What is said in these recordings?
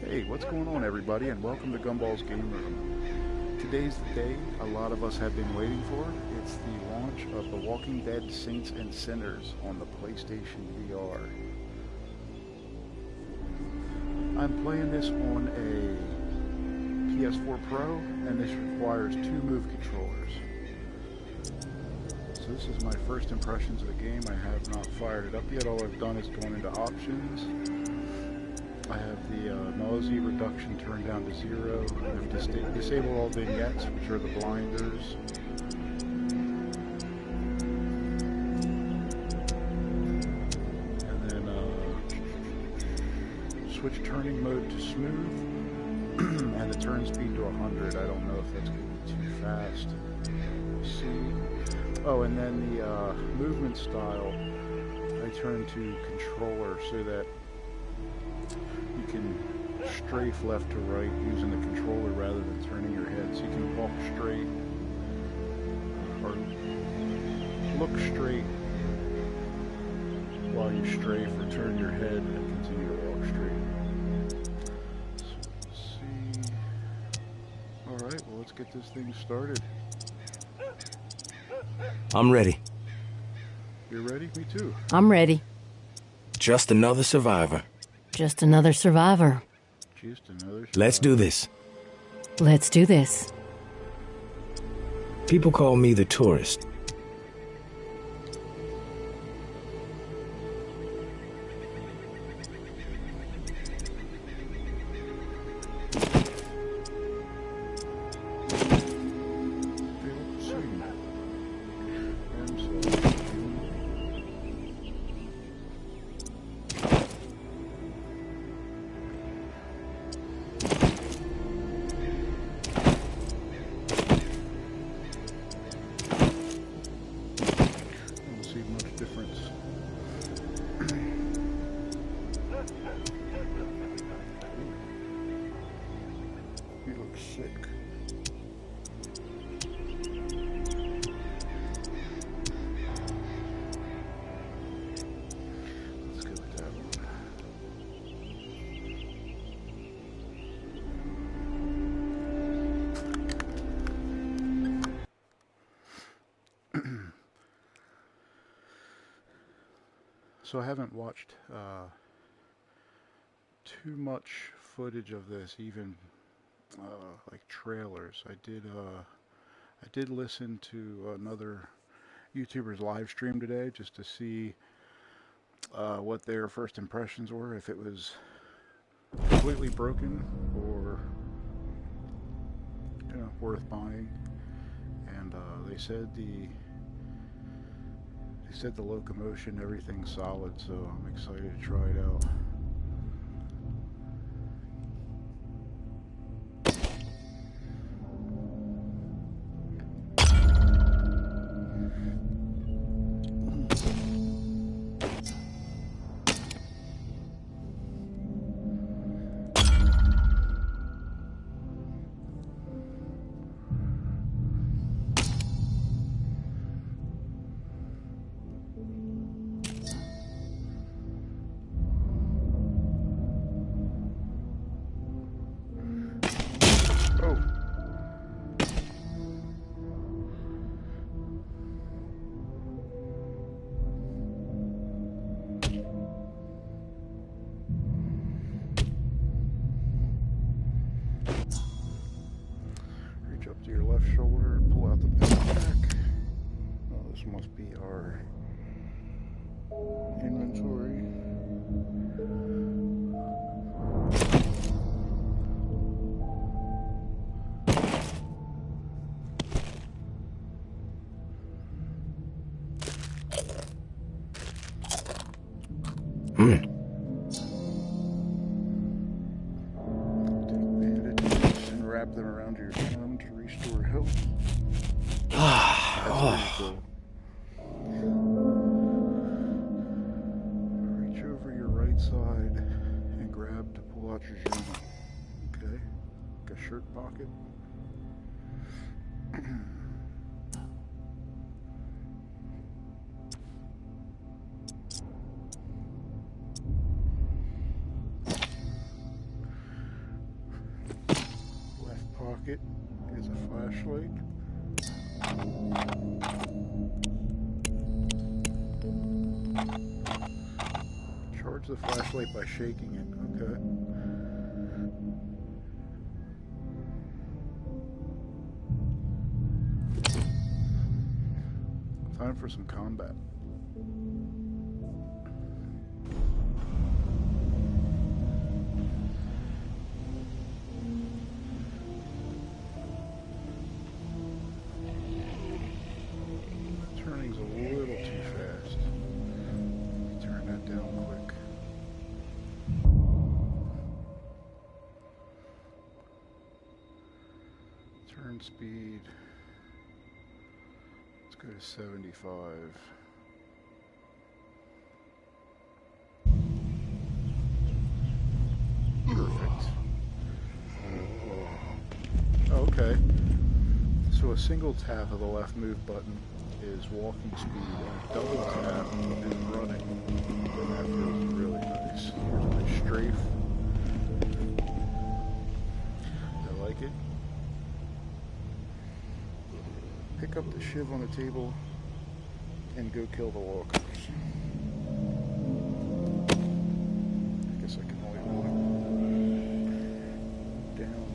Hey, what's going on, everybody, and welcome to Gumball's Gameroom. Today's the day a lot of us have been waiting for. It's the launch of The Walking Dead Saints and Sinners on the PlayStation VR. I'm playing this on a PS4 Pro, and this requires two Move controllers. So this is my first impressions of the game. I have not fired it up yet. All I've done is gone into options. I have the nausea reduction turned down to 0. I've disabled all vignettes, which are the blinders. And then switch turning mode to smooth, and the turn speed to 100. I don't know if that's going to be too fast. We'll see. Oh, and then the movement style, I turn to controller so that you can strafe left to right using the controller rather than turning your head. So you can walk straight or look straight while you strafe, or turn your head and continue to walk straight. So let's see. Alright, well, let's get this thing started. I'm ready. You're ready? Me too. I'm ready. Just another survivor. Just another survivor. Just another survivor. Let's do this. Let's do this. People call me the tourist. So I haven't watched too much footage of this, even like trailers. I did listen to another YouTuber's live stream today just to see what their first impressions were, if it was completely broken or worth buying. And they said the locomotion, everything's solid, so I'm excited to try it out. Up to your left shoulder, pull out the backpack. Oh, this must be our inventory. Take bandages and wrap them around your arm to restore health. That's pretty cool. Reach over your right side and grab to pull out your journal. Okay, like a shirt pocket. bucket is a flashlight. Charge the flashlight by shaking it. Okay. Time for some combat. Turning's a little too fast. Turn that down quick. Turn speed. Let's go to 75. Perfect. Oh, okay. So a single tap of the left move button is walking speed, and a double tap is running. And that feels really nice. Here's my strafe. I like it. Pick up the shiv on the table and go kill the walkers. I guess I can only hold it down.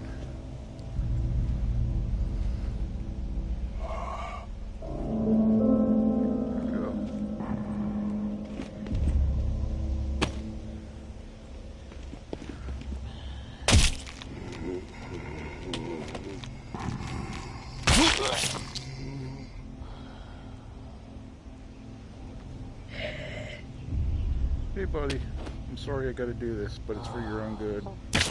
Hey buddy, I'm sorry I gotta do this, but it's for your own good. What's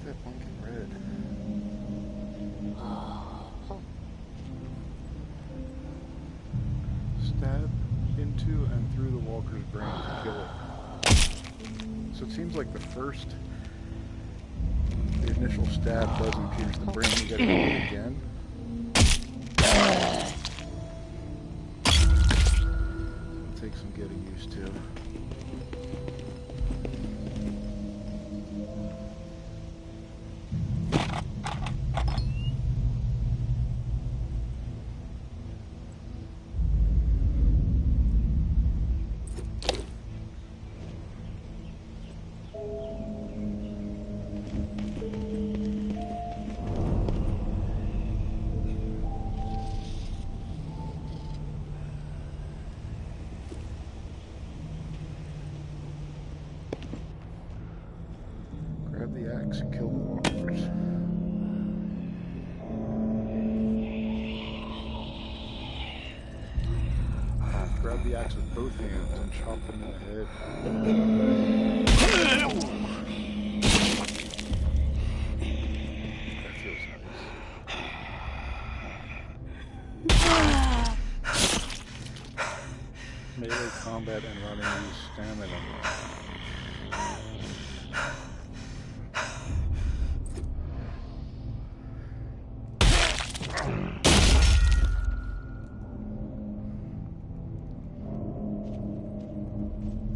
that blinking red? Stab into and through the walker's brain to kill it. So it seems like the initial stab doesn't pierce the brain, you gotta do it again. It'll take some getting used to. Grab the axe and kill the walkers. Grab the axe with both hands and chop them in the head. That feels nice. Melee combat and running use stamina.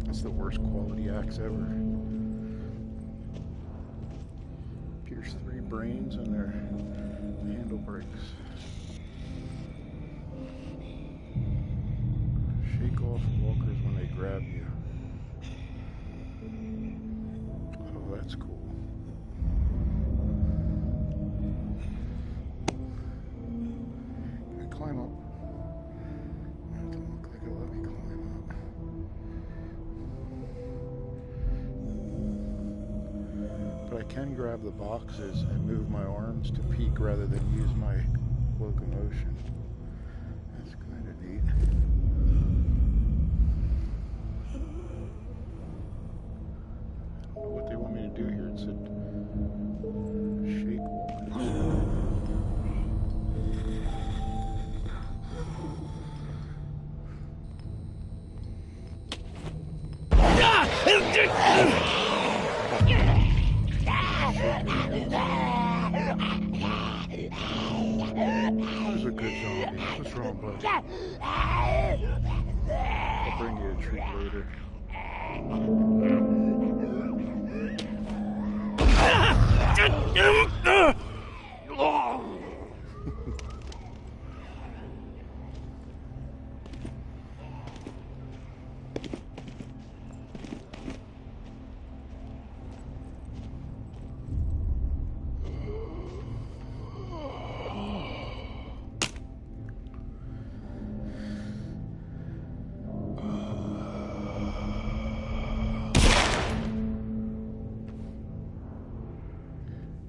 That's the worst quality axe ever. Pierce 3 brains and their handle breaks. Shake off walkers when they grab you. Oh, that's cool. Can I climb up? That doesn't look like it'll let me climb up. But I can grab the boxes and move my arms to peek rather than use my locomotion. That's kind of neat. I don't know what they want me to do here. It said shake walkers. That was a good zombie. That was wrong button. I'll bring you a treat later.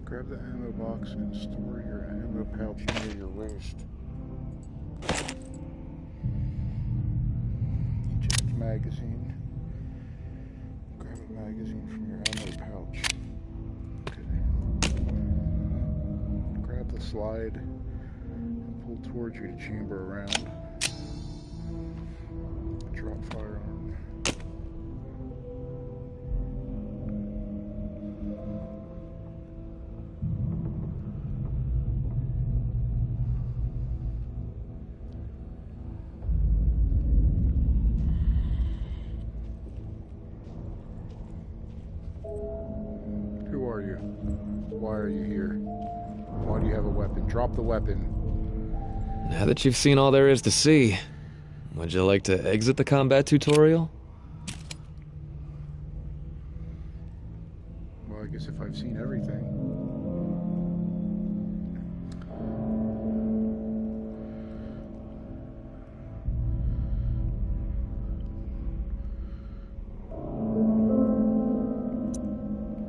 Grab the ammo box and store your ammo pouch near your waist. Eject magazine. Grab a magazine from your ammo pouch. Okay. Grab the slide and pull towards you to chamber around. Drop firearm. Who are you? Why are you here? Why do you have a weapon? Drop the weapon. Now that you've seen all there is to see, would you like to exit the combat tutorial? Well, I guess if I've seen everything.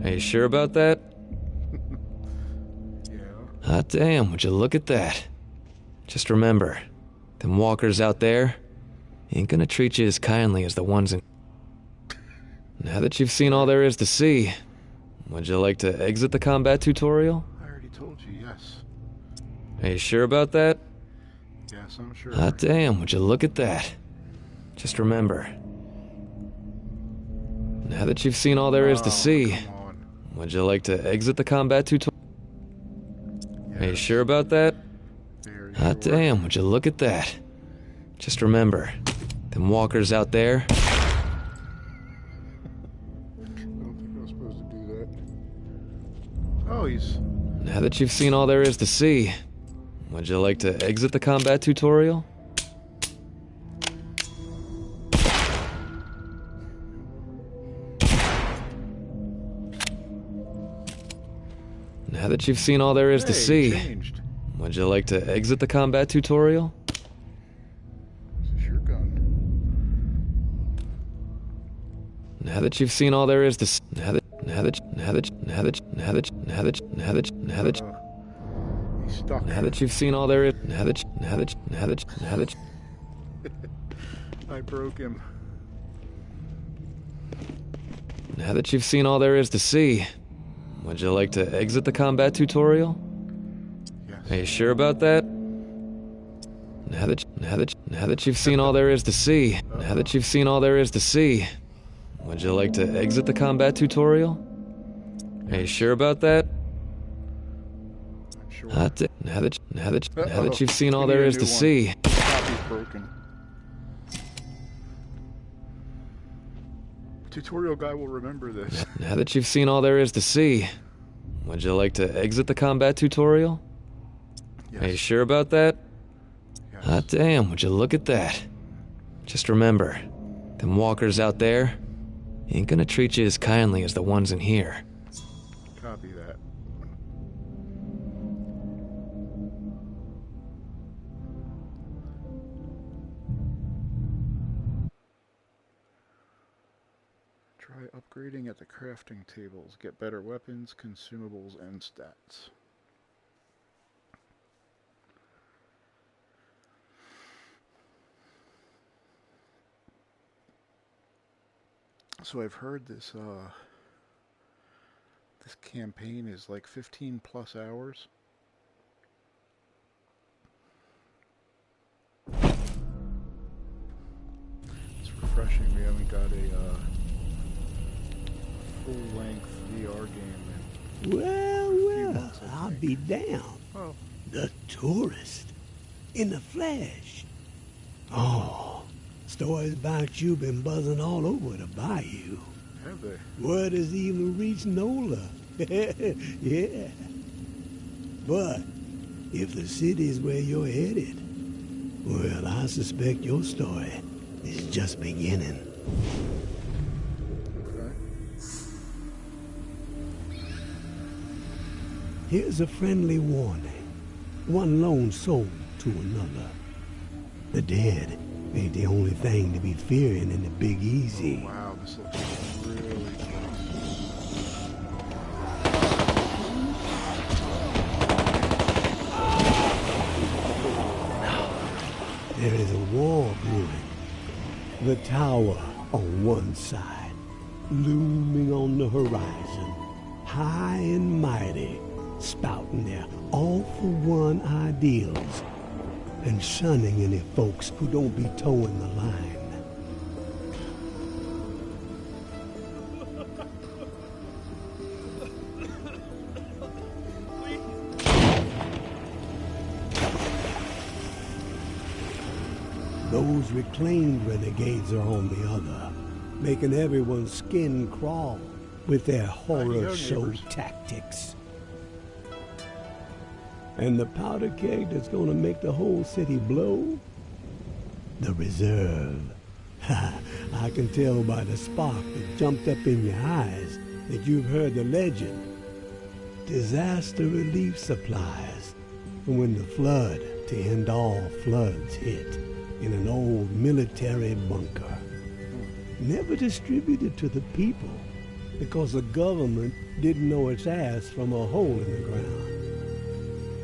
Are you sure about that? Yeah. Hot damn, would you look at that? Just remember, them walkers out there ain't gonna treat you as kindly as the ones in... Now that you've seen all there is to see, would you like to exit the combat tutorial? I already told you, yes. Are you sure about that? Yes, I'm sure. Hot damn, would you look at that? Just remember, now that you've seen all there is to see, Come on. would you like to exit the combat tutorial? Yes. Are you sure about that? Very Hot sure. damn, would you look at that? Just remember, them walkers out there... I don't think I was supposed to do that. Oh, he's... Now that you've seen all there is to see, would you like to exit the combat tutorial? Now that you've seen all there is to Hey, see, changed. would you like to exit the combat tutorial? This is your gun. Now that you've seen all there is to see, He's stuck. now that you've seen all there is, I broke him. now that you've seen all there is to see, would you like to exit the combat tutorial? Yes. Are you sure about that? Now that you've seen all there is to see, now that you've seen all there is to see, would you like to exit the combat tutorial? Are you sure about that? I'm sure. Now that you've seen all there is to see, Copy's broken. Tutorial guy will remember this. now that you've seen all there is to see, would you like to exit the combat tutorial? Yes. Are you sure about that? Yes. Hot damn, would you look at that? Just remember, them walkers out there ain't gonna treat you as kindly as the ones in here. Copy that. Try upgrading at the crafting tables. Get better weapons, consumables, and stats. So I've heard this this campaign is like 15 plus hours. It's refreshing. We haven't got a full-length VR game in Well, months, I I'll think. be damned. Oh, The tourist. In the flesh. Oh, stories about you been buzzing all over the bayou. Have they? Word has even reached Nola. Yeah. But if the city's where you're headed, well, I suspect your story is just beginning. Okay. Here's a friendly warning. One lone soul to another. The dead ain't the only thing to be fearing in the Big Easy. Oh, wow, this looks really close. There is a war brewing. The tower on one side, looming on the horizon, high and mighty, spouting their all-for-one ideals and shunning any folks who don't be towing the line. Those reclaimed renegades are on the other, making everyone's skin crawl with their horror show neighbors. tactics. And the powder keg that's gonna make the whole city blow? The reserve. I can tell by the spark that jumped up in your eyes that you've heard the legend. Disaster relief supplies from when the flood to end all floods hit in an old military bunker. Never distributed to the people because the government didn't know its ass from a hole in the ground.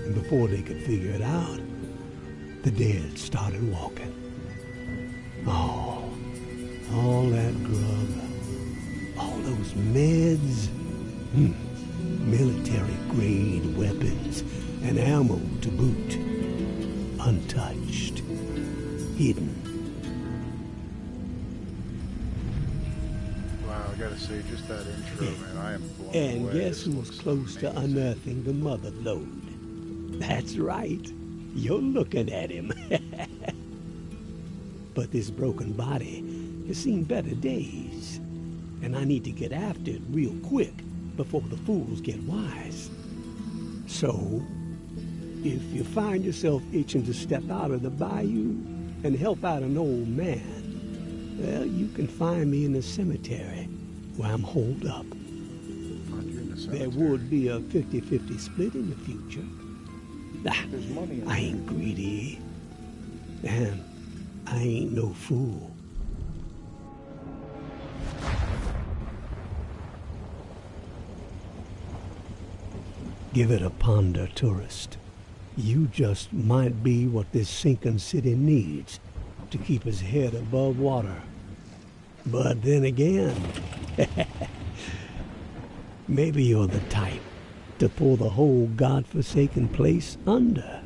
And before they could figure it out, the dead started walking. Oh, all that grub, all those meds, military-grade weapons and ammo to boot, untouched, hidden. Wow, I gotta say, just that intro, man, I am blown And away. guess This who's looks close to amazing. unearthing the mother lode? That's right. You're looking at him. But this broken body has seen better days. And I need to get after it real quick before the fools get wise. So, if you find yourself itching to step out of the bayou and help out an old man, well, you can find me in the cemetery where I'm holed up. Find you in the There cemetery. would be a 50-50 split in the future. There's money in I there. ain't greedy. And I ain't no fool. Give it a ponder, tourist. You just might be what this sinking city needs to keep its head above water. But then again, maybe you're the type to pull the whole godforsaken place under.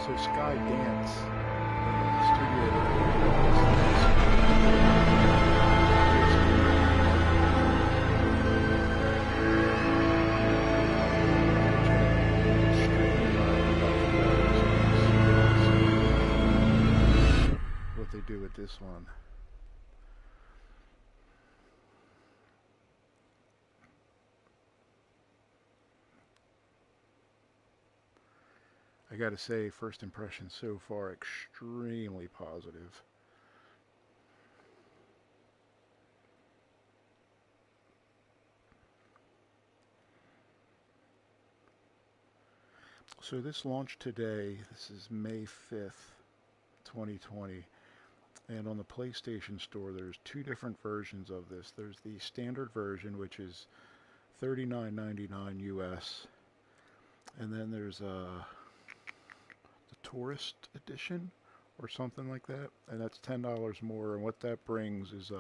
So Sky Dance studio. What they do with this one. I gotta say, first impression so far, extremely positive. So this launched today. This is May 5th, 2020. And on the PlayStation Store, there's two different versions of this. There's the standard version, which is $39.99 US. And then there's the tourist edition, or something like that, and that's $10 more. And what that brings is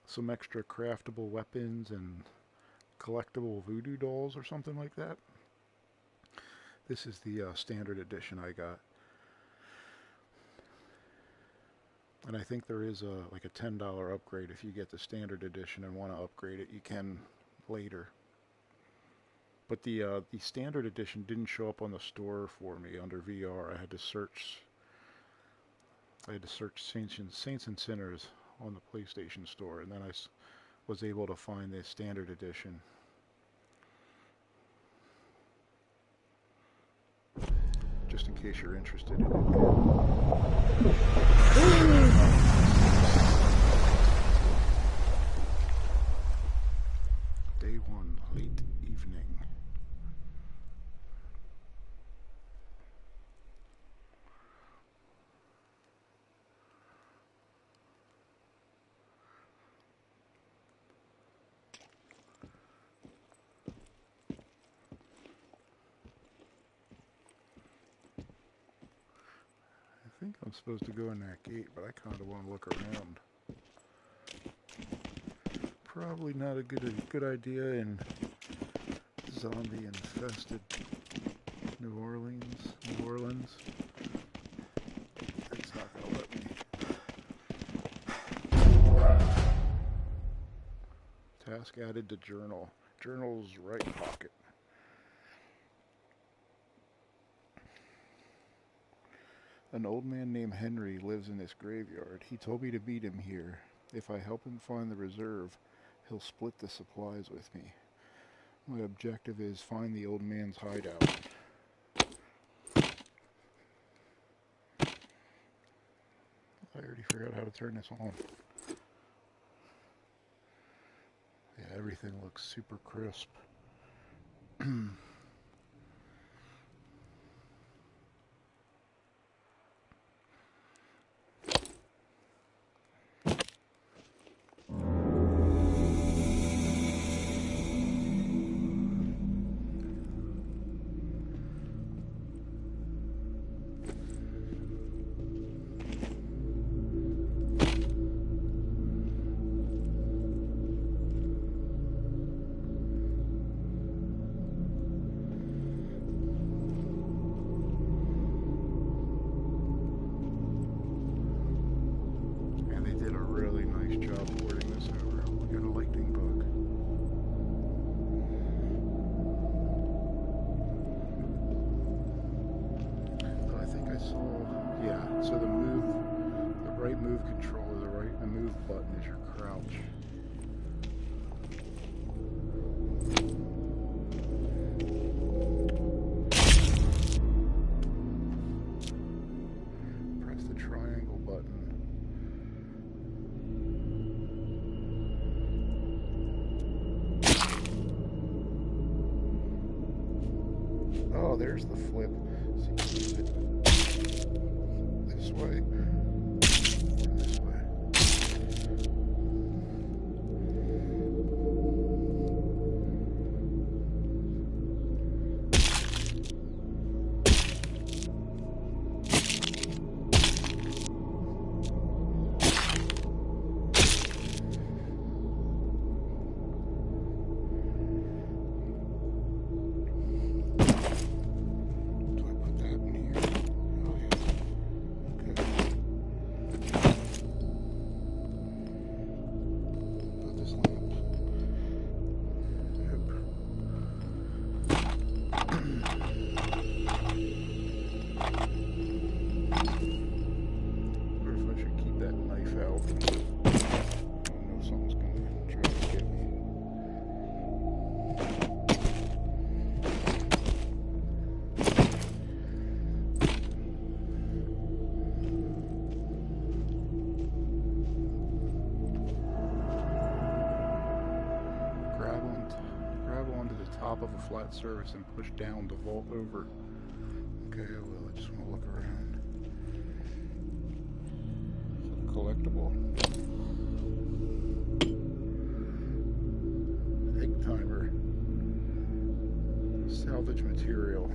some extra craftable weapons and collectible voodoo dolls or something like that. This is the standard edition I got. And I think there is like a $10 upgrade. If you get the standard edition and want to upgrade it, you can later. But the standard edition didn't show up on the store for me under VR. I had to search Saints and Sinners on the PlayStation Store, and then I was able to find the standard edition. Just in case you're interested in it. Day 1, late evening. I think I'm supposed to go in that gate, but I kind of want to look around. Probably not a good idea in zombie-infested New Orleans. It's not gonna let me. Task added to journal. Journal's right pocket. An old man named Henry lives in this graveyard. He told me to meet him here. If I help him find the reserve, he'll split the supplies with me. My objective is find the old man's hideout. I already forgot how to turn this on. Yeah, everything looks super crisp. So the right move controller, the move button is your crouch. Press the triangle button. Oh, there's the flip. See, this way. This way. Top of a flat surface and push down to vault over. Okay, well, I just want to look around. Collectible. Egg timer. Salvage material.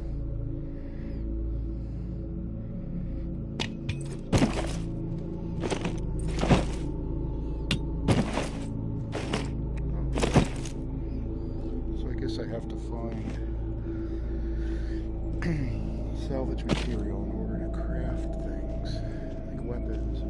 find salvage material in order to craft things, like weapons.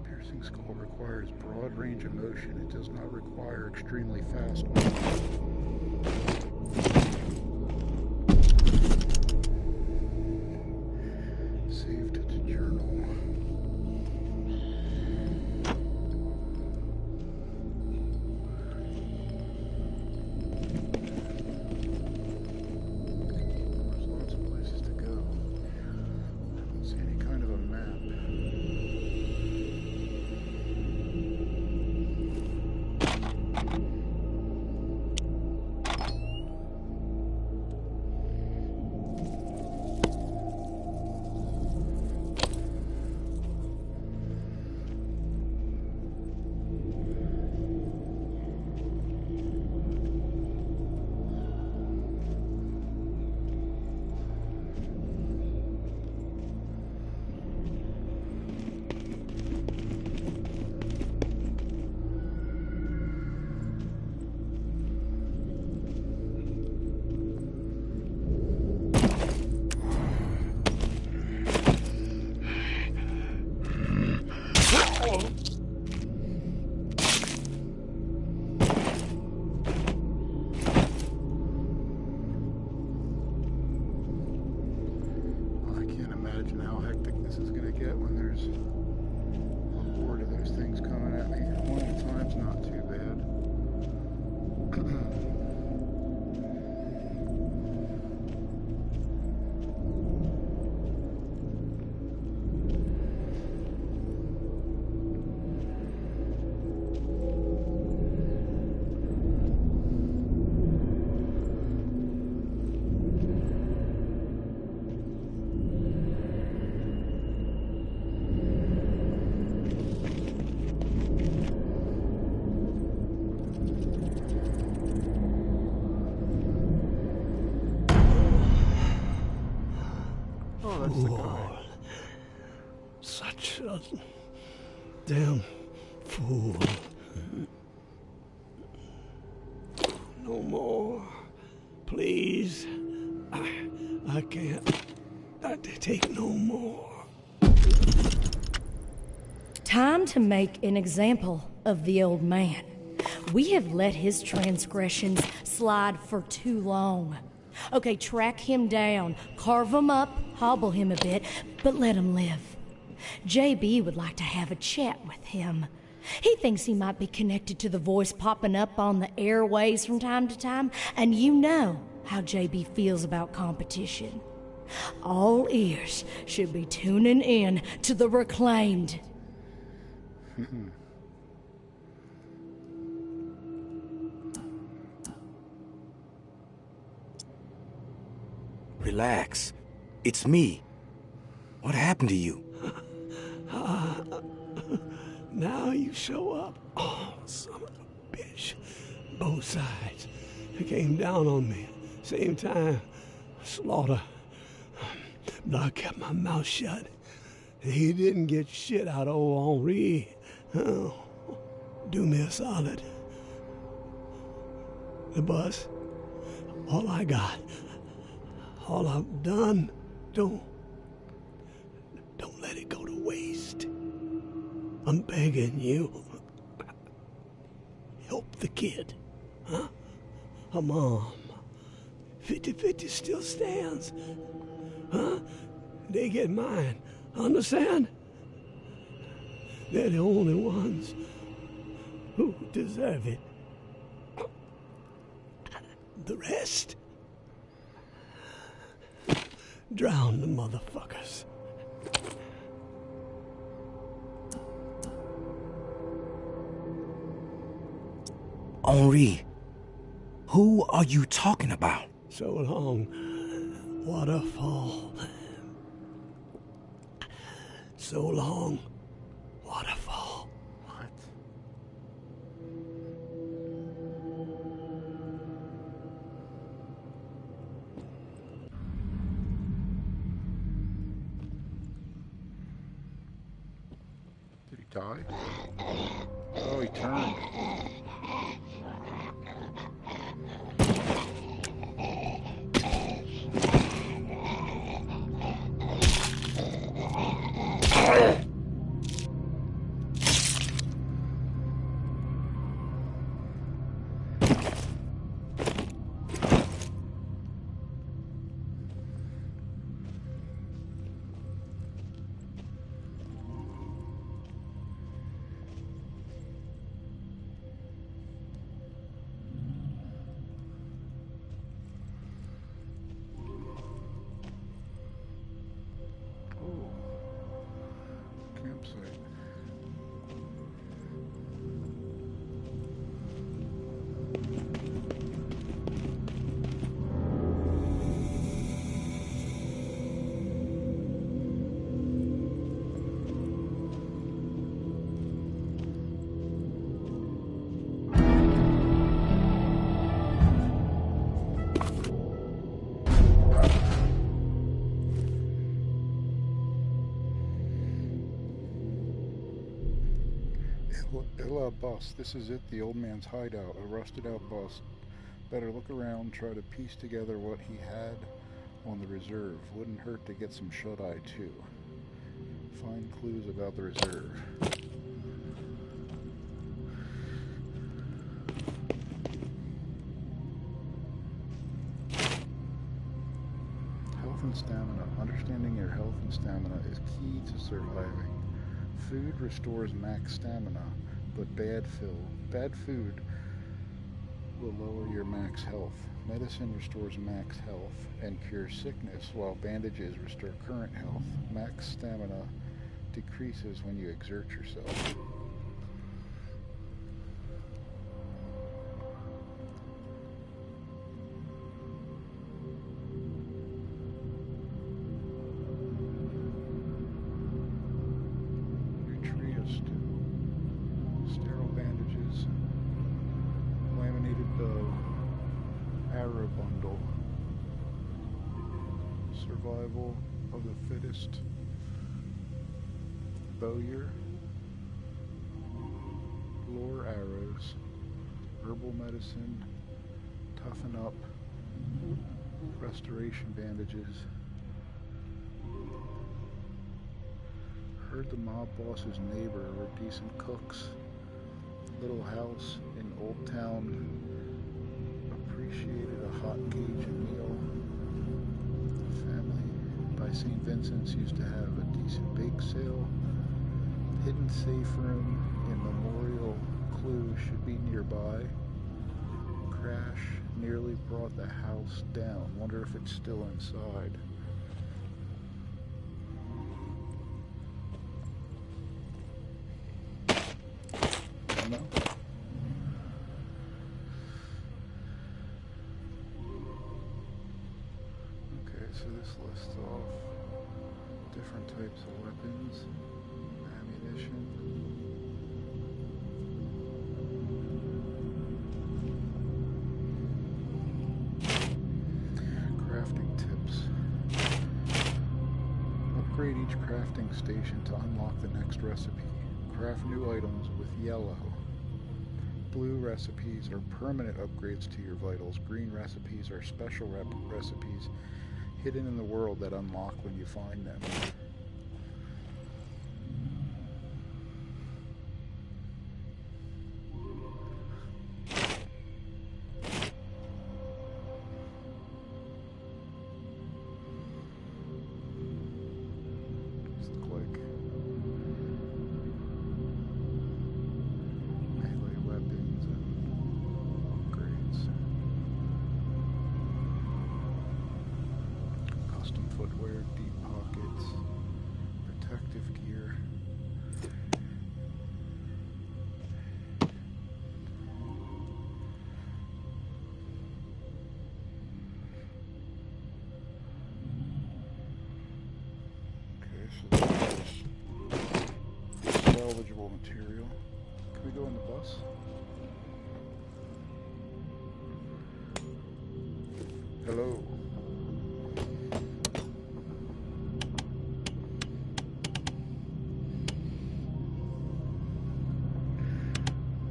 Piercing skull requires broad range of motion. It does not require extremely fast movement. Saved to journal. There's lots of places to go. I don't see any kind of a map. How hectic this is going to get when there's a horde of those things coming at me. One at a time's not too bad. That's the guy. Such a damn fool. No more. Please. I can't. I take no more. Time to make an example of the old man. We have let his transgressions slide for too long. Okay, track him down, carve him up, hobble him a bit, but let him live. JB would like to have a chat with him. He thinks he might be connected to the voice popping up on the airways from time to time, and you know how JB feels about competition. All ears should be tuning in to the Reclaimed. Relax. It's me. What happened to you? Now you show up. Oh, son of a bitch. Both sides. They came down on me. Same time. Slaughter. But I kept my mouth shut. He didn't get shit out of old Henri. Oh, do me a solid. The bus. All I got. All I've done. Don't let it go to waste. I'm begging you. Help the kid. Huh? Her mom. 50-50 still stands. Huh? They get mine. Understand? They're the only ones who deserve it. The rest, Drown the motherfuckers. Henri, who are you talking about? So long, waterfall. So long, waterfall. What? Did he die? Oh, he turned. Campsite. Bus. This is it, the old man's hideout, a rusted out bus. Better look around, try to piece together what he had on the reserve. Wouldn't hurt to get some shut-eye too. Find clues about the reserve. Health and stamina. Understanding your health and stamina is key to surviving. Food restores max stamina, but bad food will lower your max health. Medicine restores max health and cures sickness, while bandages restore current health. Max stamina decreases when you exert yourself. Bundle. Survival of the fittest. Bowyer. Lore arrows. Herbal medicine. Toughen up. Restoration bandages. Heard the mob boss's neighbor were decent cooks. Little house in Old Town. Appreciated a hot Cajun meal. Family by St. Vincent's used to have a decent bake sale. Hidden safe room in Memorial Clue should be nearby. Crash nearly brought the house down. Wonder if it's still inside. No. So this lists off different types of weapons, ammunition. Crafting tips. Upgrade each crafting station to unlock the next recipe. Craft new items with yellow. Blue recipes are permanent upgrades to your vitals. Green recipes are special recipes hidden in the world that unlock when you find them. These look like melee weapons and upgrades. Custom footwear, deep pockets, protective gear. Okay, so there's salvageable material. Can we go in the bus? Hello.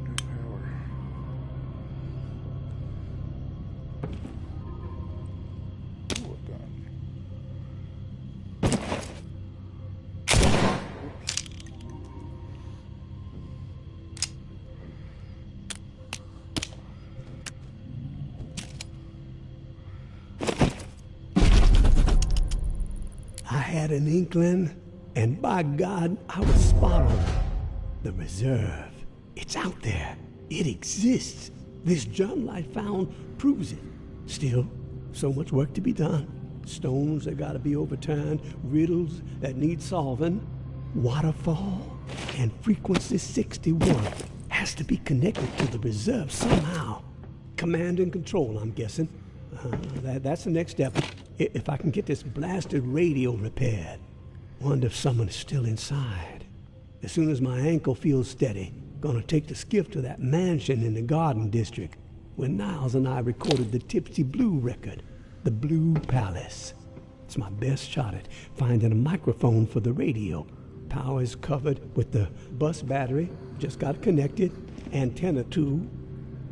New power. Ooh, a gun. Oops. I had an inkling, and by God, I was spot on. The reserve. It's out there. It exists. This journal I found proves it. Still, so much work to be done. Stones that gotta be overturned, riddles that need solving. Waterfall and frequency 61 has to be connected to the reserve somehow. Command and control, I'm guessing. That's the next step. If I can get this blasted radio repaired. Wonder if someone is still inside. As soon as my ankle feels steady, gonna take the skiff to that mansion in the Garden District where Niles and I recorded the Tipsy Blue record, the Blue Palace. It's my best shot at finding a microphone for the radio. Power is covered with the bus battery, just got connected. Antenna too,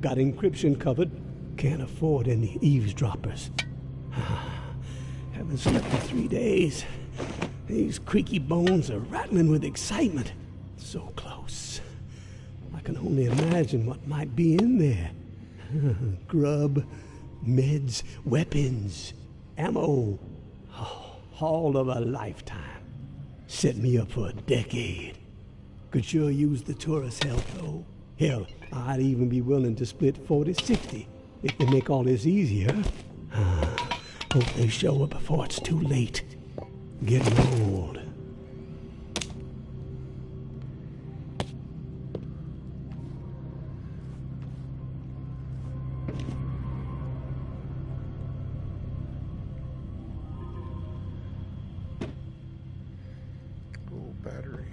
got encryption covered. Can't afford any eavesdroppers. Haven't slept for 3 days. These creaky bones are rattling with excitement. So close. I can only imagine what might be in there. Grub, meds, weapons, ammo. Oh, haul of a lifetime. Set me up for a decade. Could sure use the tourist help, though. Hell, I'd even be willing to split 40-60 if they make all this easier. Hope they show up before it's too late. Getting old. Oh, battery.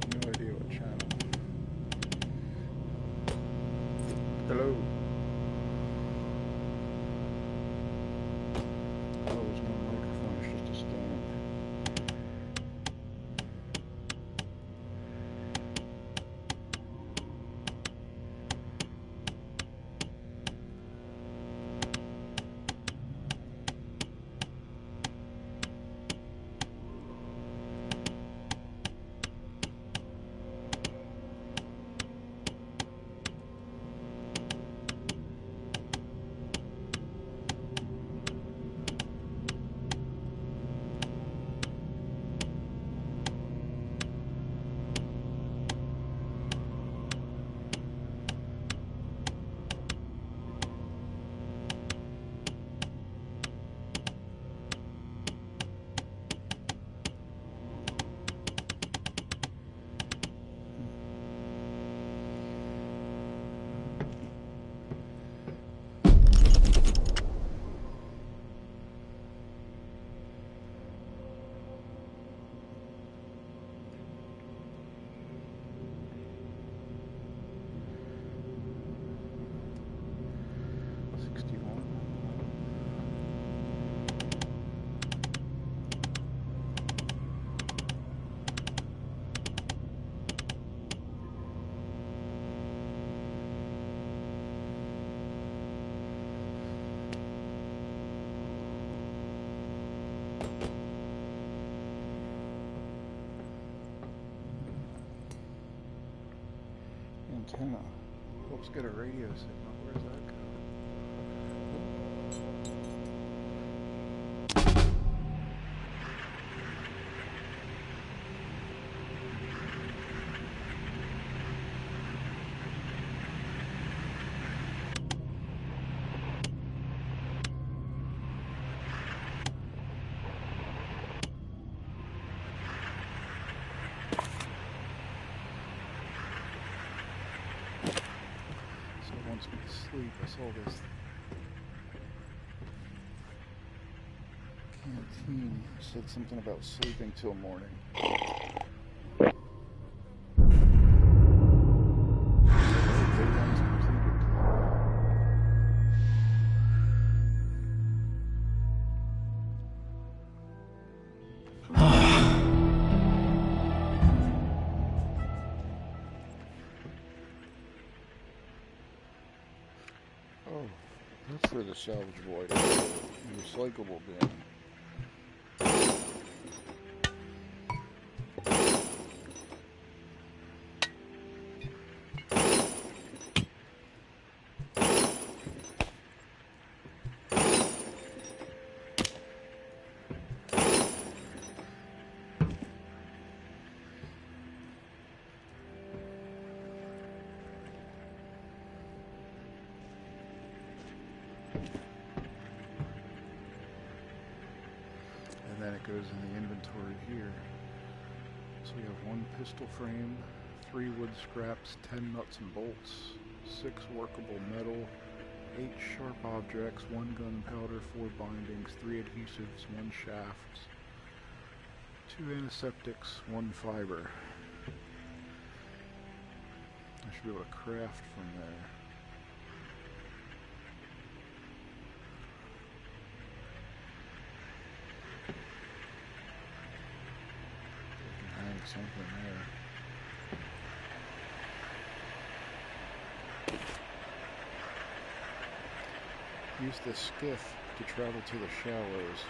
No idea what channel. antenna. Helps get a radio signal. Where's that go? Wants me to sleep. I saw this canteen said something about sleeping till morning. Oh, that's for the salvageable items, the recyclable bin. And then it goes in the inventory here. So we have 1 pistol frame, 3 wood scraps, 10 nuts and bolts, 6 workable metal, 8 sharp objects, 1 gunpowder, 4 bindings, 3 adhesives, 1 shaft, 2 antiseptics, 1 fiber. I should be able to craft from there. Something there. Use the skiff to travel to the shallows.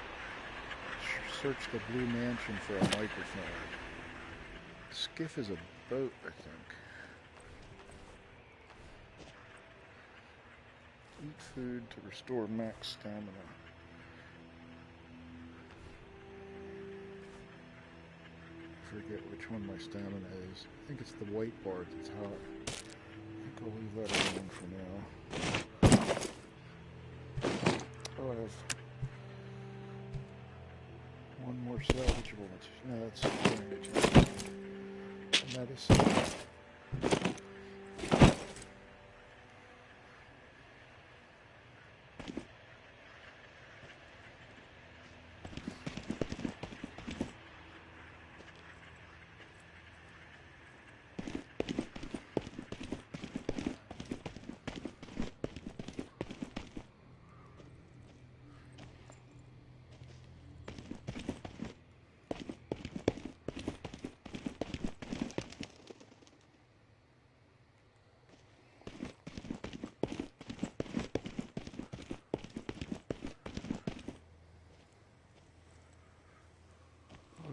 Search the Blue Mansion for a microphone. Skiff is a boat, I think. Eat food to restore max stamina. Forget which one my stamina is. I think it's the white bar at the top. I think I'll leave that alone for now. Oh, I have 1 more salvageable. No, that's medicine.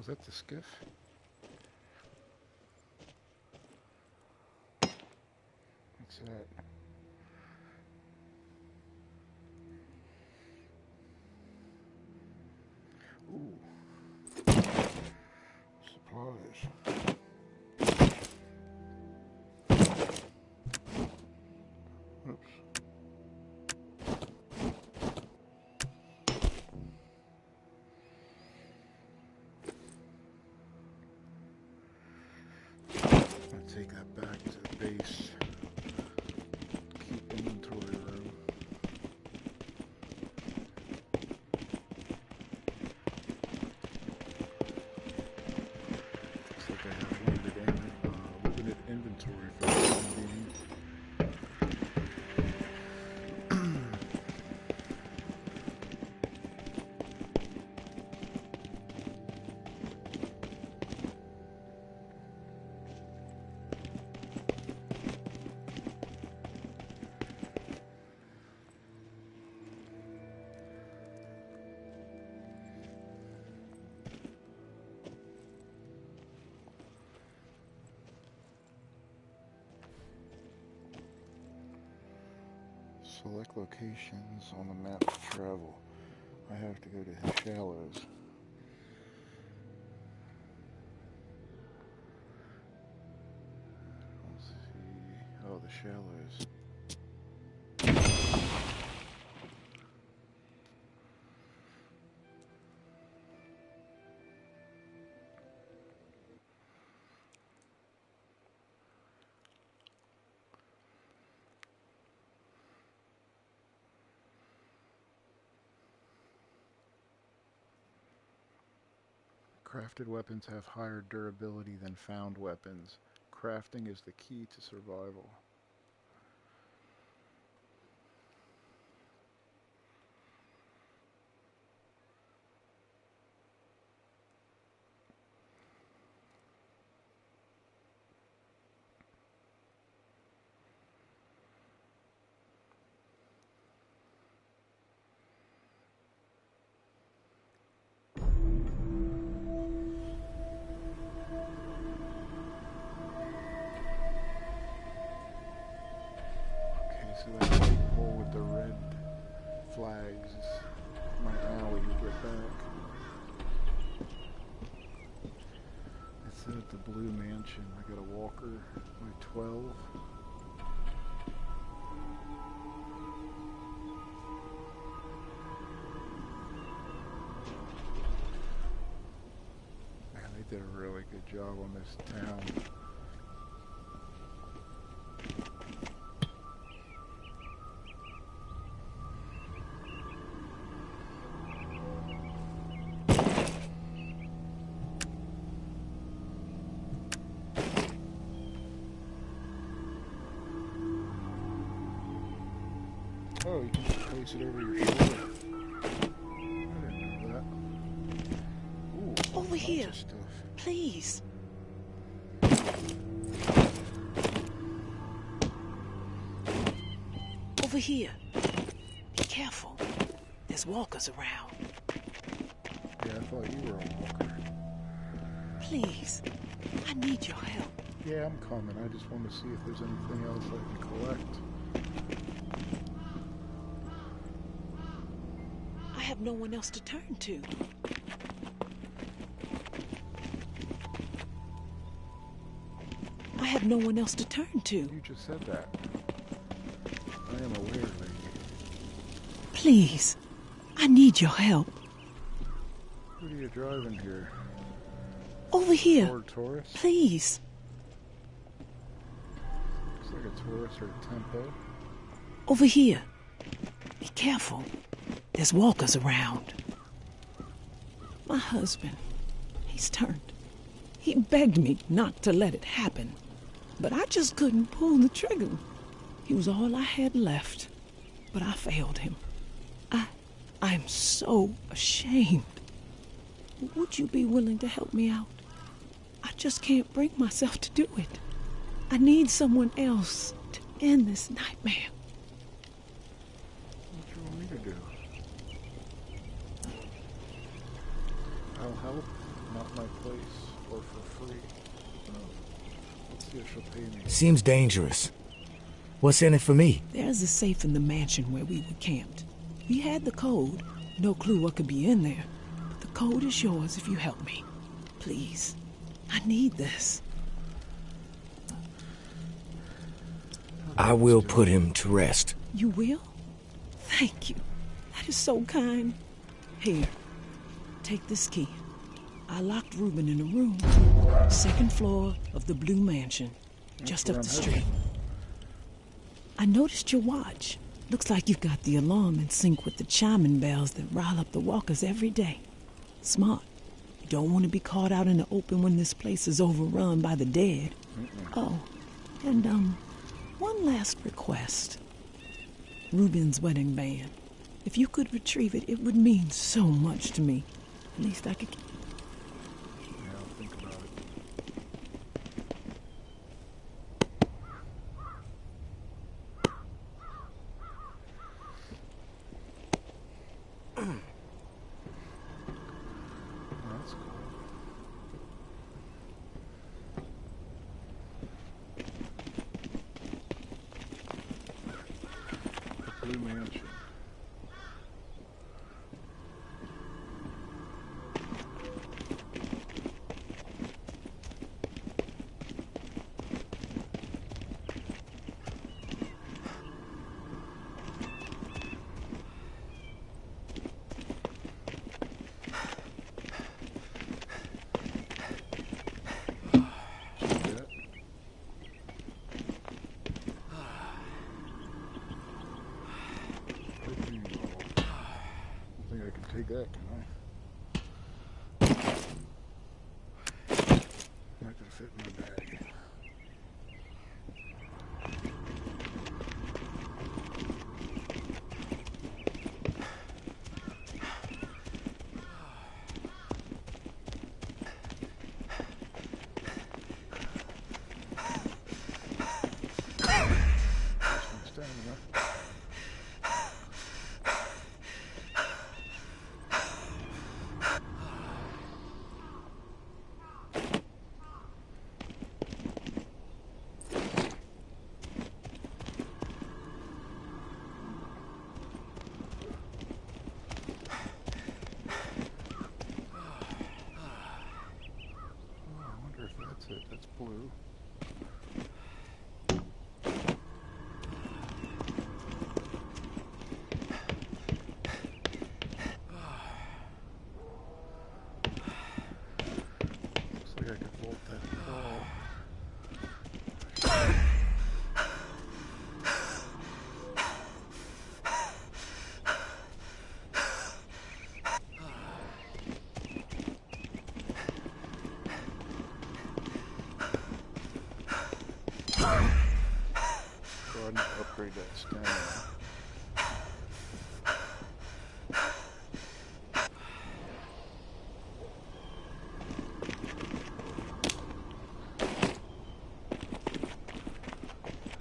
Is that the skiff? What's that? Ooh. Supplies. Oops. Take that back to the base. Keep inventory room. Looks like I have limited inventory for the time being. Select locations on the map to travel. I have to go to the shallows. Let's see. Oh, the shallows. Crafted weapons have higher durability than found weapons. Crafting is the key to survival. So that light pole with the red flags is my alley to get back. It's at the Blue Mansion. I got a walker by 12. Man, they did a really good job on this town. Oh, you can just place it over your shoulder. I didn't know that. Ooh, over here, please. Over here. Be careful. There's walkers around. Yeah, I thought you were a walker. Please. I need your help. Yeah, I'm coming. I just want to see if there's anything else I can collect. I have no one else to turn to. I have no one else to turn to. You just said that. I am aware, lady. Please. I need your help. What are you driving here? Over here. Ford Taurus? Please. Looks like a Taurus or a Tempo. Over here. Be careful. There's walkers around. My husband, he's turned. He begged me not to let it happen, but I just couldn't pull the trigger. He was all I had left, but I failed him. I'm so ashamed. Would you be willing to help me out? I just can't bring myself to do it. I need someone else to end this nightmare. What do you want me to do? I'll help, not my place, or for free. Let's see if she'll pay me. Seems dangerous. What's in it for me? There's a safe in the mansion where we were camped. We had the code. No clue what could be in there. But the code is yours if you help me. Please. I need this. I will put him to rest. You will? Thank you. That is so kind. Here. Take this key. I locked Reuben in a room. Second floor of the Blue Mansion. Just up the street. I noticed your watch. Looks like you've got the alarm in sync with the chiming bells that rile up the walkers every day. Smart. You don't want to be caught out in the open when this place is overrun by the dead. Oh, and one last request. Reuben's wedding band. If you could retrieve it, it would mean so much to me. At least I could... Yeah, I'll think about it. That's cool. The Blue dick, can I? Not gonna fit in my bag. That's blue. Looks like I could bolt that ball. So I need to upgrade that stamina.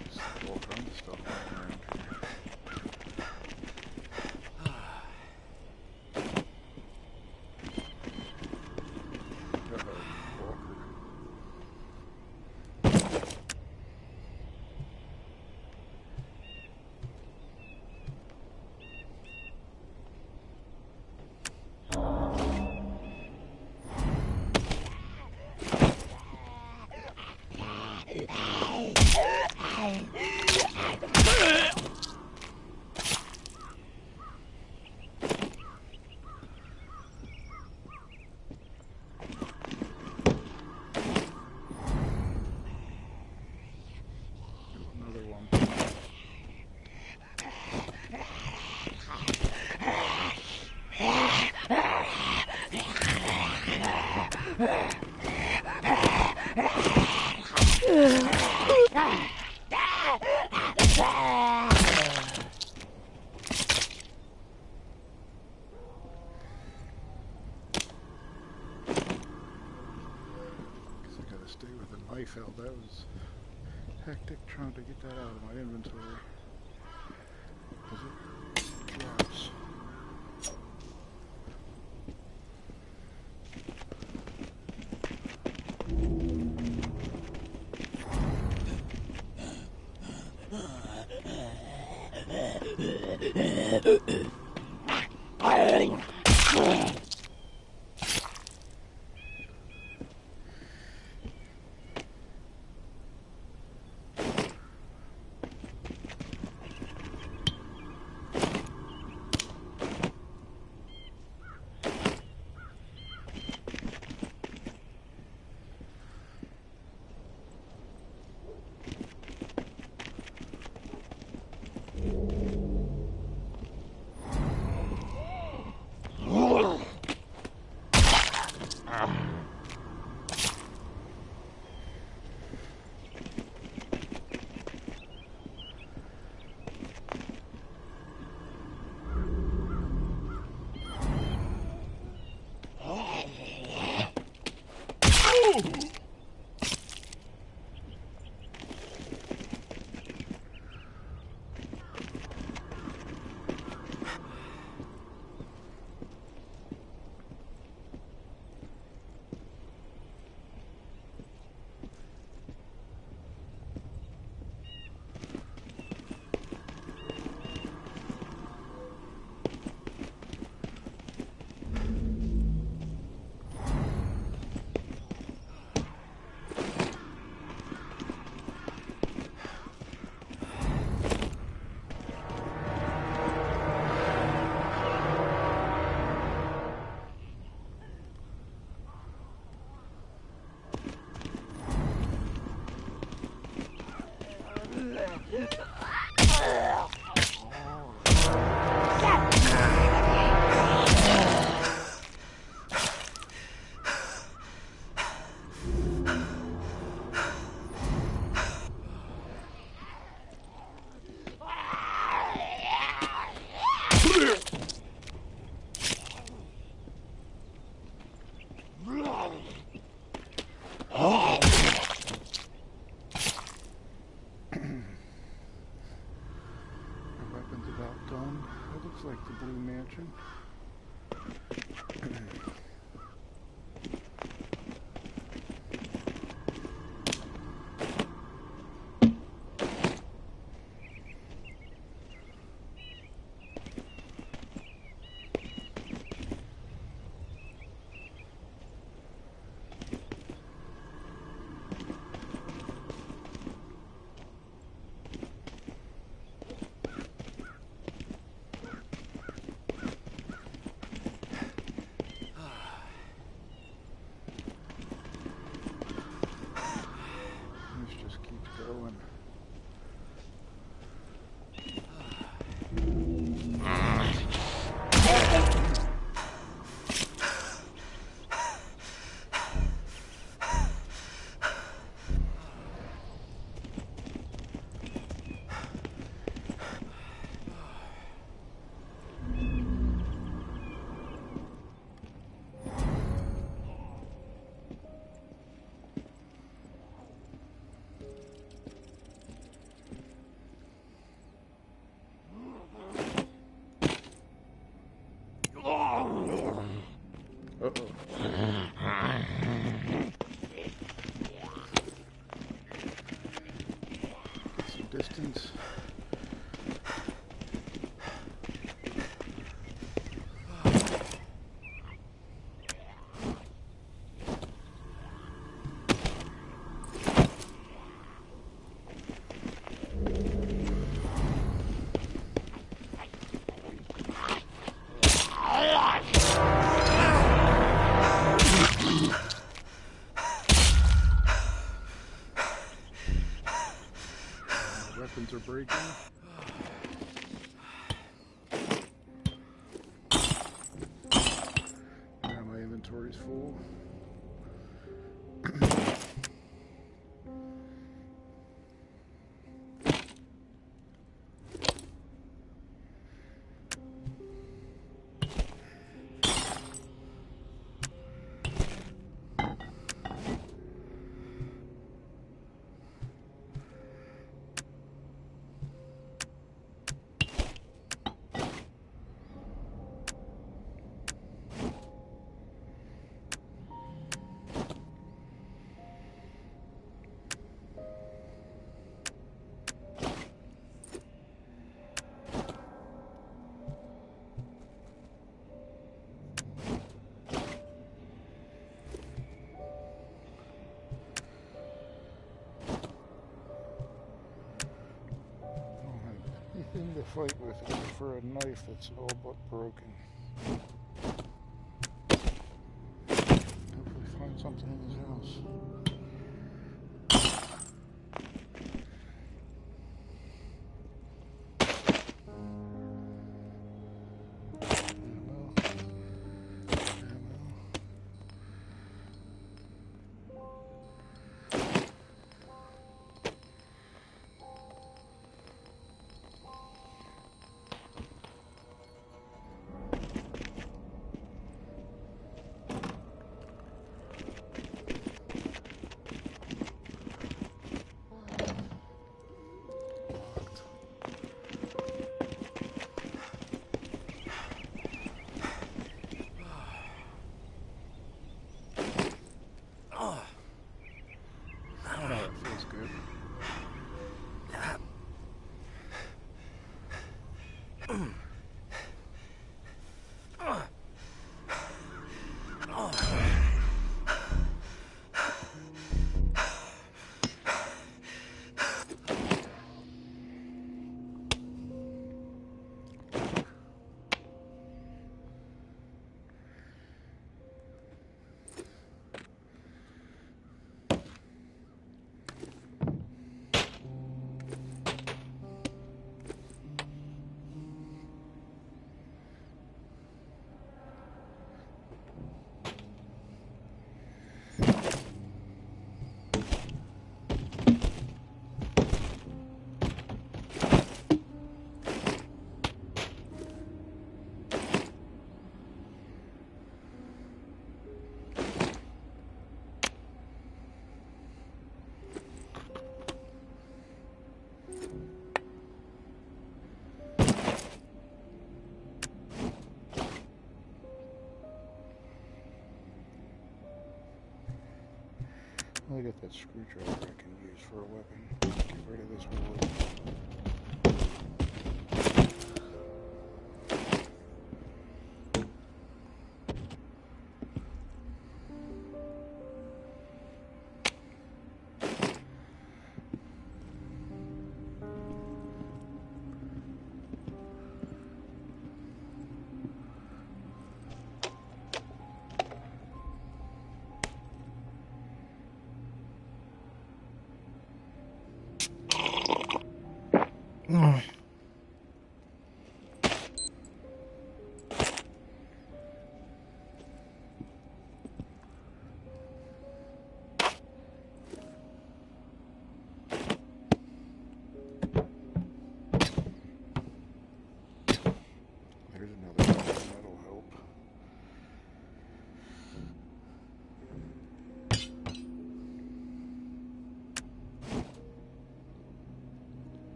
There's all kinds of stuff lying around here. Uh-oh, walker. Another one. Guess I gotta stay with the knife out. That was hectic trying to get that out of my inventory. Is it? Yes. the Blue Mansion. Some distance. Weapons are breaking. Now my inventory's full. Anything to fight with except for a knife that's all but broken. Hopefully find something in his house. finally get that screwdriver I can use for a weapon. Get rid of this wood. There's another one. That'll help.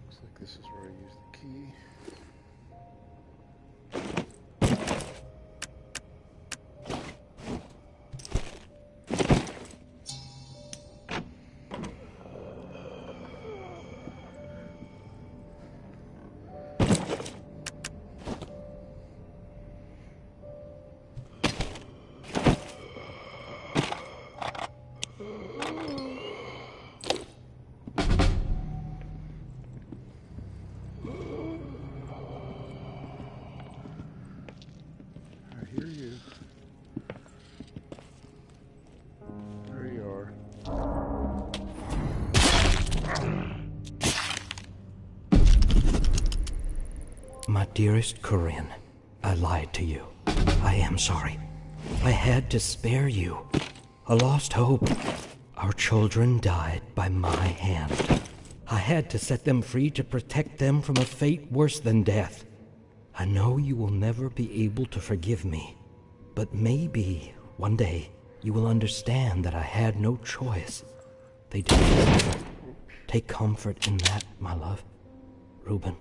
Looks like this is where I use the key. I hear you. There you are. My dearest Corinne, I lied to you. I am sorry. I had to spare you. A lost hope. Our children died by my hand. I had to set them free to protect them from a fate worse than death. I know you will never be able to forgive me, but maybe one day you will understand that I had no choice. They did. Take comfort in that, my love. Reuben.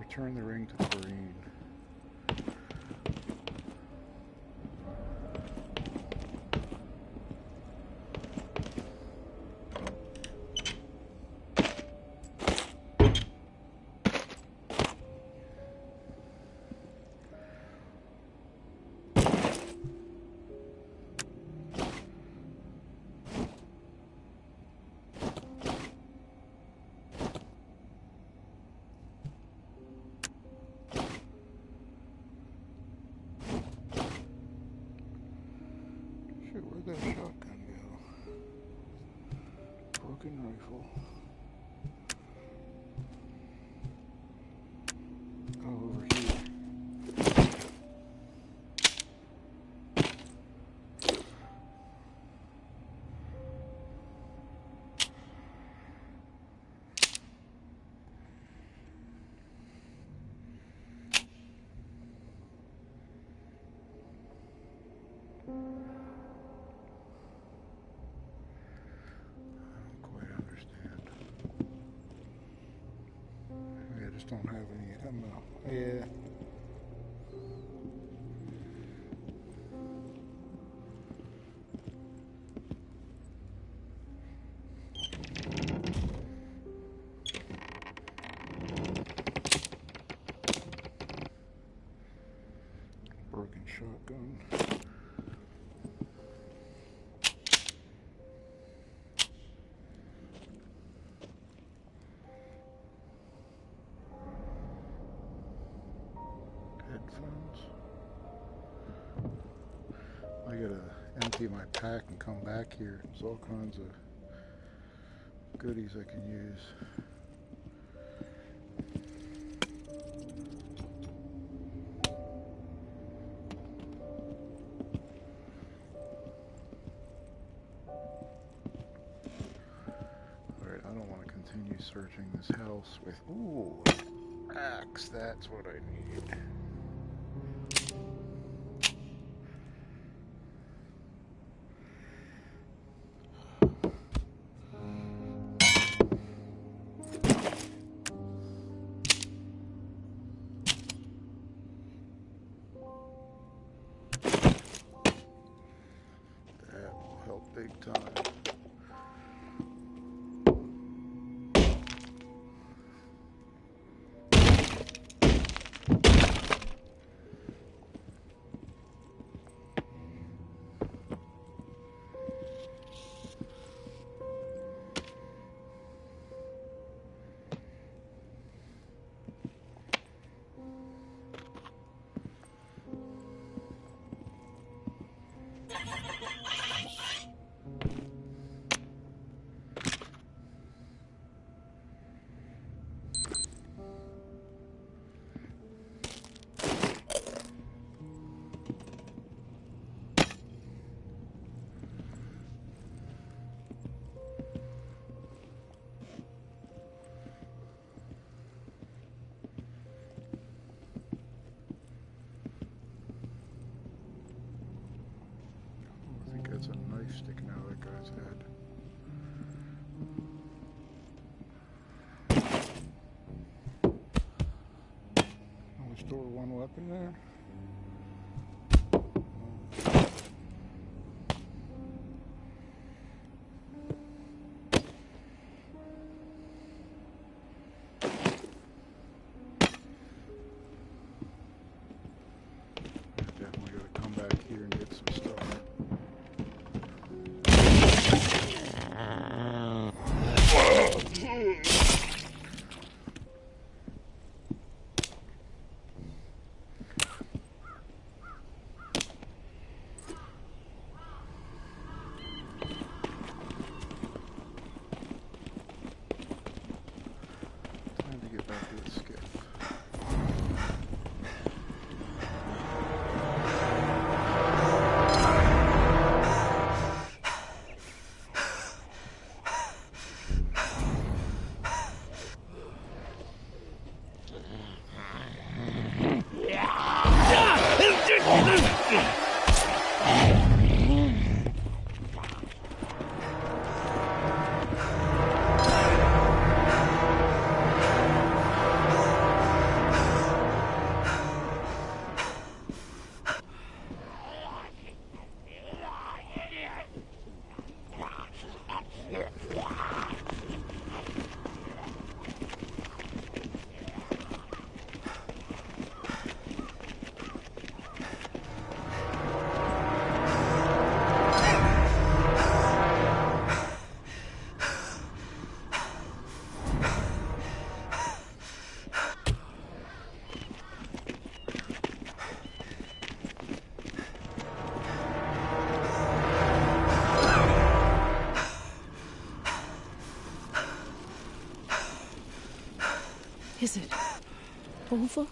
Return the ring to the green. Where'd that shotgun go? Broken rifle. Oh, over here. Don't have any ammo. Yeah. Broken shotgun. Headphones. I gotta empty my pack and come back here. There's all kinds of goodies I can use. Alright, I don't want to continue searching this house with... Ooh, axe, that's what I need. That will help big time. That's a knife sticking out of that guy's head. Only store one weapon there. Definitely gotta come back here and get some stuff. Is it over?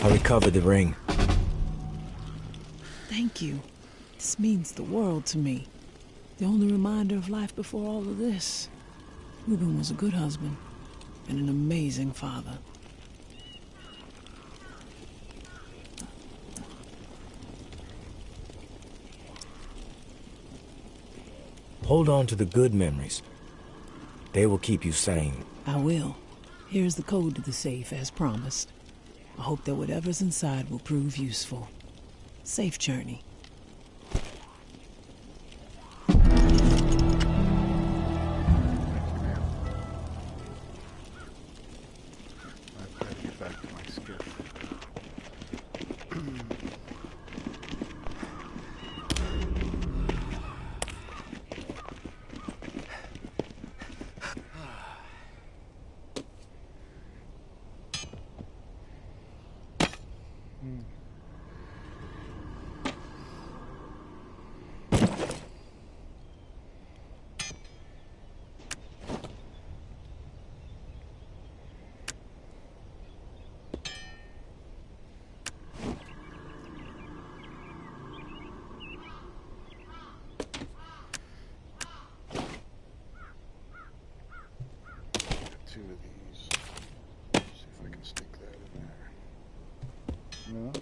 I recovered the ring. Thank you. This means the world to me. The only reminder of life before all of this. Reuben was a good husband and an amazing father. Hold on to the good memories. They will keep you sane. I will. Here's the code to the safe, as promised. I hope that whatever's inside will prove useful. Safe journey. Two of these. See if I can stick that in there. No?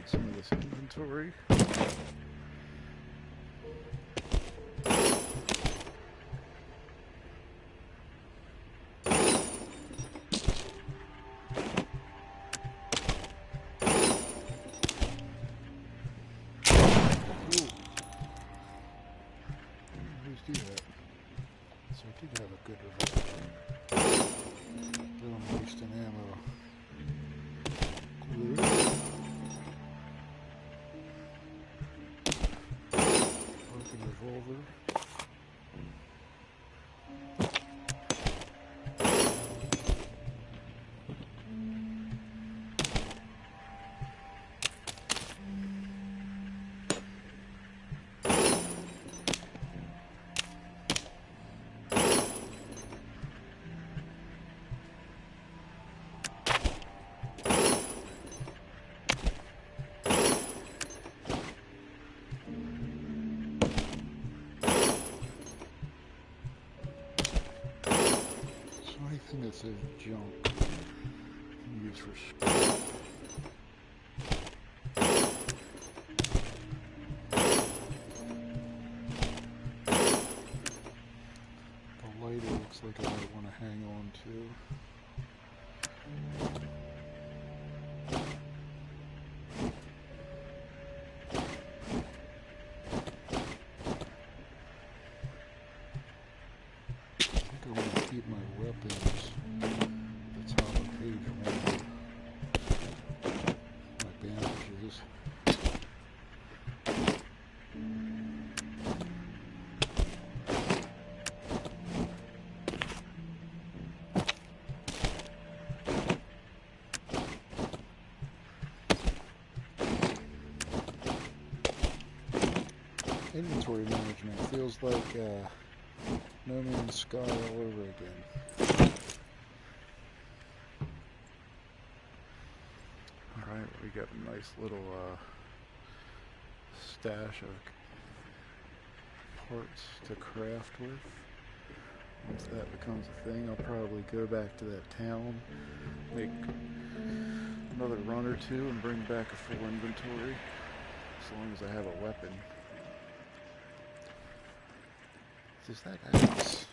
Some of this inventory. Do that. So I did have a good revolver. But I'm wasting ammo. Glue. Anything that says junk, use for speed. The lighter looks like I might want to hang on to. Keep my weapons at the top of page 1. My bandages. Inventory management feels like No Man's Sky all over again. Alright, we got a nice little stash of parts to craft with. Once that becomes a thing, I'll probably go back to that town, make another run or two, and bring back a full inventory, as long as I have a weapon. Is that axe?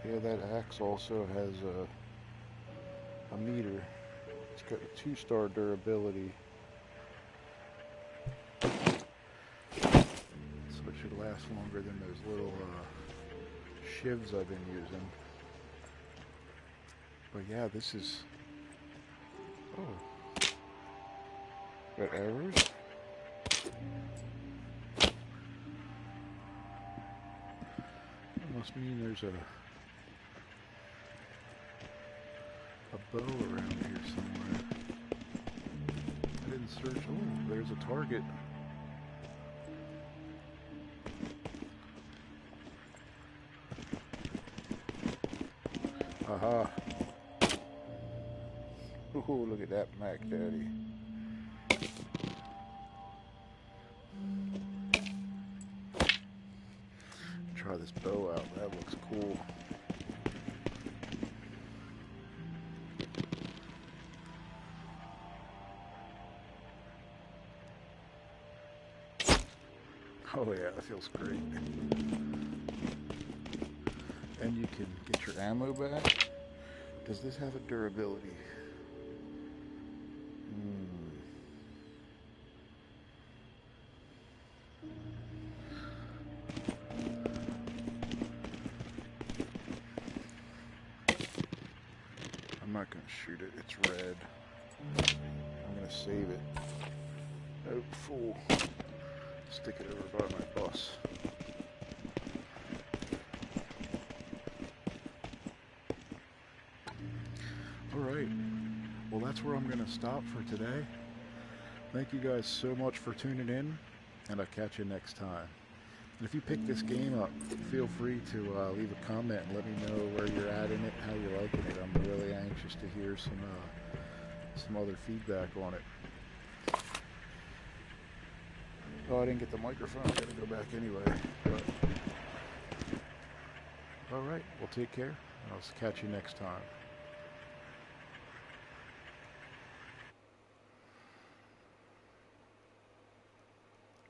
Yeah, that axe also has a meter. It's got a 2-star durability. So it should last longer than those little shivs I've been using. But yeah, this is... Oh. Got arrows? Must mean there's a bow around here somewhere. I didn't search. Oh, there's a target. Aha. Ooh, look at that Mac Daddy. Try this bow out. That looks cool. Oh yeah, that feels great. And you can get your ammo back. Does this have a durability? I'm not going to shoot it. It's red. I'm going to save it. Oh, fool. Stick it over by my bus. Alright. Well, that's where I'm going to stop for today. Thank you guys so much for tuning in, and I'll catch you next time. And if you pick this game up, feel free to leave a comment and let me know where you're at in it, how you're liking it. I'm really anxious to hear some other feedback on it. Oh, I didn't get the microphone. I gotta go back anyway. But all right, well, take care. I'll catch you next time.